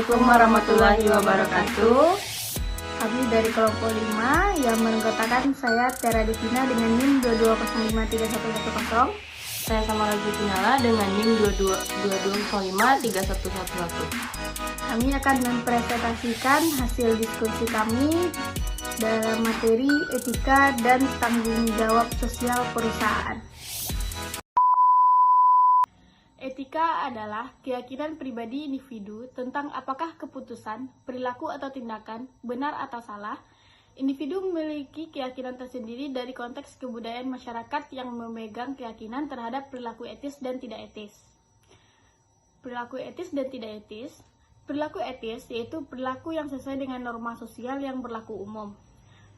Assalamualaikum warahmatullahi wabarakatuh. Kami dari kelompok 5 yang menganggotakan saya Tera Devina dengan NIM 220531110. Saya Samara Jutinala dengan NIM 22053111. Kami akan mempresentasikan hasil diskusi kami dalam materi etika dan tanggung jawab sosial perusahaan. Etika adalah keyakinan pribadi individu tentang apakah keputusan, perilaku atau tindakan benar atau salah. Individu memiliki keyakinan tersendiri dari konteks kebudayaan masyarakat yang memegang keyakinan terhadap perilaku etis dan tidak etis. Perilaku etis dan tidak etis. Perilaku etis yaitu perilaku yang sesuai dengan norma sosial yang berlaku umum.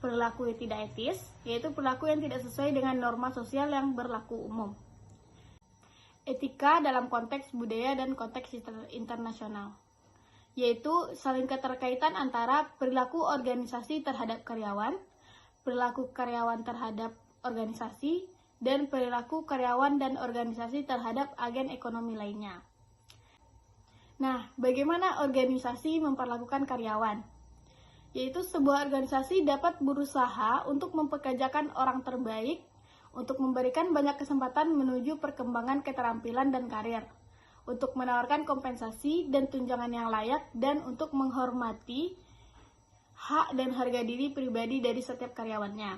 Perilaku tidak etis yaitu perilaku yang tidak sesuai dengan norma sosial yang berlaku umum. Etika dalam konteks budaya dan konteks internasional, yaitu saling keterkaitan antara perilaku organisasi terhadap karyawan, perilaku karyawan terhadap organisasi, dan perilaku karyawan dan organisasi terhadap agen ekonomi lainnya. Nah, bagaimana organisasi memperlakukan karyawan? Yaitu sebuah organisasi dapat berusaha untuk mempekerjakan orang terbaik, untuk memberikan banyak kesempatan menuju perkembangan keterampilan dan karir, untuk menawarkan kompensasi dan tunjangan yang layak, dan untuk menghormati hak dan harga diri pribadi dari setiap karyawannya.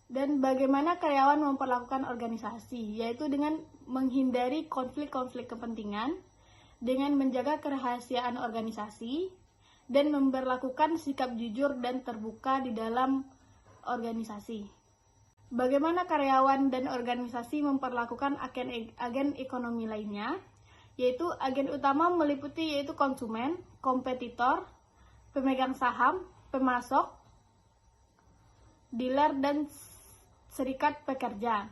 Dan bagaimana karyawan memperlakukan organisasi, yaitu dengan menghindari konflik-konflik kepentingan, dengan menjaga kerahasiaan organisasi, dan memberlakukan sikap jujur dan terbuka di dalam organisasi. Bagaimana karyawan dan organisasi memperlakukan agen ekonomi lainnya, yaitu agen utama meliputi yaitu konsumen, kompetitor, pemegang saham, pemasok, dealer, dan serikat pekerja.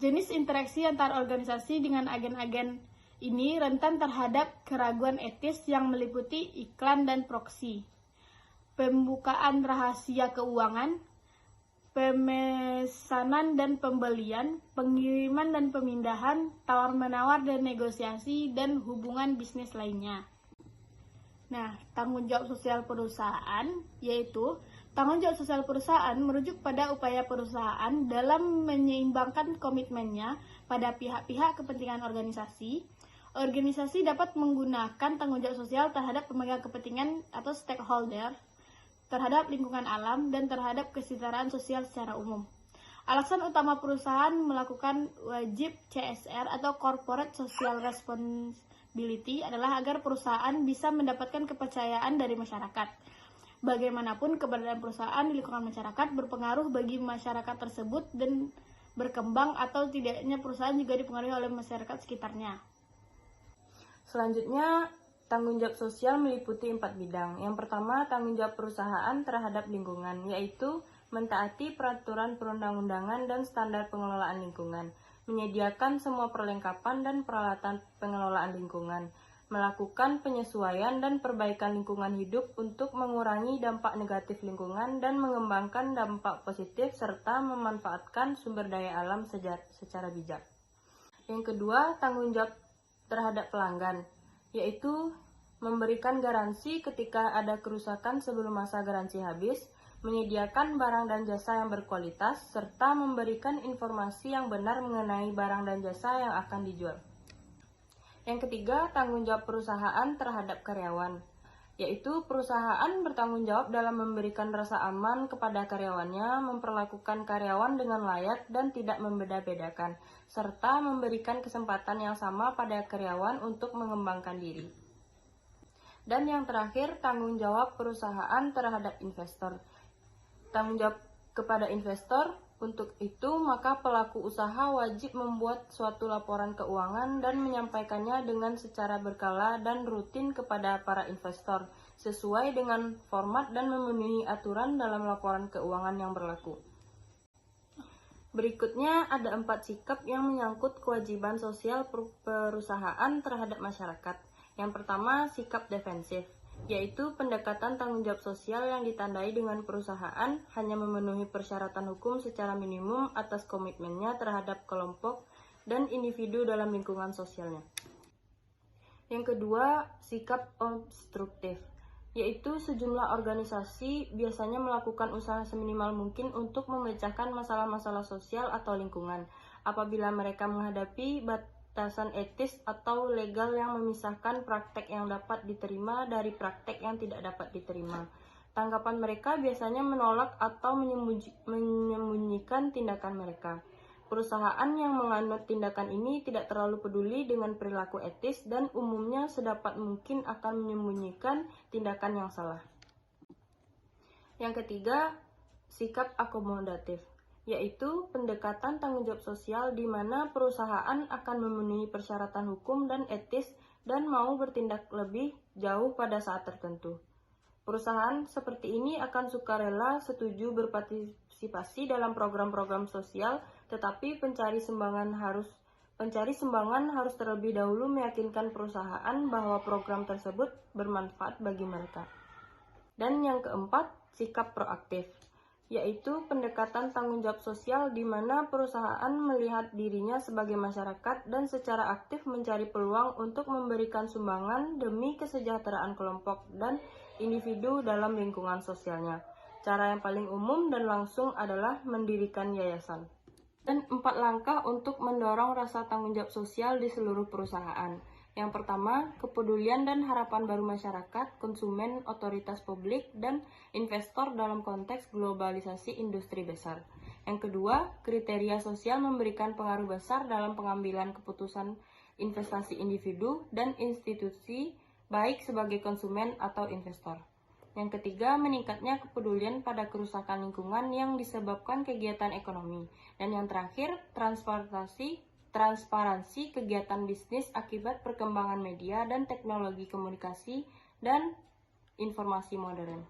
Jenis interaksi antar organisasi dengan agen-agen ini rentan terhadap keraguan etis yang meliputi iklan dan proksi, pembukaan rahasia keuangan, pemesanan dan pembelian, pengiriman dan pemindahan, tawar-menawar dan negosiasi, dan hubungan bisnis lainnya. Nah, tanggung jawab sosial perusahaan, yaitu tanggung jawab sosial perusahaan merujuk pada upaya perusahaan dalam menyeimbangkan komitmennya pada pihak-pihak kepentingan organisasi. Organisasi dapat menggunakan tanggung jawab sosial terhadap pemegang kepentingan atau stakeholder, terhadap lingkungan alam, dan terhadap kesetaraan sosial secara umum. Alasan utama perusahaan melakukan wajib CSR atau Corporate Social Responsibility adalah agar perusahaan bisa mendapatkan kepercayaan dari masyarakat. Bagaimanapun, keberadaan perusahaan di lingkungan masyarakat berpengaruh bagi masyarakat tersebut dan berkembang atau tidaknya perusahaan juga dipengaruhi oleh masyarakat sekitarnya. Selanjutnya, tanggung jawab sosial meliputi 4 bidang. Yang pertama, tanggung jawab perusahaan terhadap lingkungan, yaitu mentaati peraturan perundang-undangan dan standar pengelolaan lingkungan, menyediakan semua perlengkapan dan peralatan pengelolaan lingkungan, melakukan penyesuaian dan perbaikan lingkungan hidup untuk mengurangi dampak negatif lingkungan dan mengembangkan dampak positif, serta memanfaatkan sumber daya alam secara bijak. Yang kedua, tanggung jawab terhadap pelanggan, yaitu memberikan garansi ketika ada kerusakan sebelum masa garansi habis, menyediakan barang dan jasa yang berkualitas, serta memberikan informasi yang benar mengenai barang dan jasa yang akan dijual. Yang ketiga, tanggung jawab perusahaan terhadap karyawan, yaitu perusahaan bertanggung jawab dalam memberikan rasa aman kepada karyawannya, memperlakukan karyawan dengan layak dan tidak membeda-bedakan, serta memberikan kesempatan yang sama pada karyawan untuk mengembangkan diri. Dan yang terakhir, tanggung jawab perusahaan terhadap investor. Tanggung jawab kepada investor, untuk itu maka pelaku usaha wajib membuat suatu laporan keuangan dan menyampaikannya dengan secara berkala dan rutin kepada para investor, sesuai dengan format dan memenuhi aturan dalam laporan keuangan yang berlaku. Berikutnya ada 4 sikap yang menyangkut kewajiban sosial perusahaan terhadap masyarakat. Yang pertama, sikap defensif, yaitu pendekatan tanggung jawab sosial yang ditandai dengan perusahaan hanya memenuhi persyaratan hukum secara minimum atas komitmennya terhadap kelompok dan individu dalam lingkungan sosialnya. Yang kedua, sikap obstruktif, yaitu sejumlah organisasi biasanya melakukan usaha seminimal mungkin untuk memecahkan masalah-masalah sosial atau lingkungan apabila mereka menghadapi batasan etis atau legal yang memisahkan praktek yang dapat diterima dari praktek yang tidak dapat diterima. Tanggapan mereka biasanya menolak atau menyembunyikan tindakan mereka. Perusahaan yang menganut tindakan ini tidak terlalu peduli dengan perilaku etis dan umumnya sedapat mungkin akan menyembunyikan tindakan yang salah. Yang ketiga, sikap akomodatif, yaitu pendekatan tanggung jawab sosial di mana perusahaan akan memenuhi persyaratan hukum dan etis dan mau bertindak lebih jauh pada saat tertentu. Perusahaan seperti ini akan sukarela setuju berpartisipasi dalam program-program sosial, tetapi pencari sumbangan harus terlebih dahulu meyakinkan perusahaan bahwa program tersebut bermanfaat bagi mereka. Dan yang keempat, sikap proaktif, yaitu pendekatan tanggung jawab sosial di mana perusahaan melihat dirinya sebagai masyarakat dan secara aktif mencari peluang untuk memberikan sumbangan demi kesejahteraan kelompok dan individu dalam lingkungan sosialnya. Cara yang paling umum dan langsung adalah mendirikan yayasan. Dan 4 langkah untuk mendorong rasa tanggung jawab sosial di seluruh perusahaan. Yang pertama, kepedulian dan harapan baru masyarakat, konsumen, otoritas publik, dan investor dalam konteks globalisasi industri besar. Yang kedua, kriteria sosial memberikan pengaruh besar dalam pengambilan keputusan investasi individu dan institusi, baik sebagai konsumen atau investor. Yang ketiga, meningkatnya kepedulian pada kerusakan lingkungan yang disebabkan kegiatan ekonomi. Dan yang terakhir, transparansi kegiatan bisnis akibat perkembangan media dan teknologi komunikasi dan informasi modern.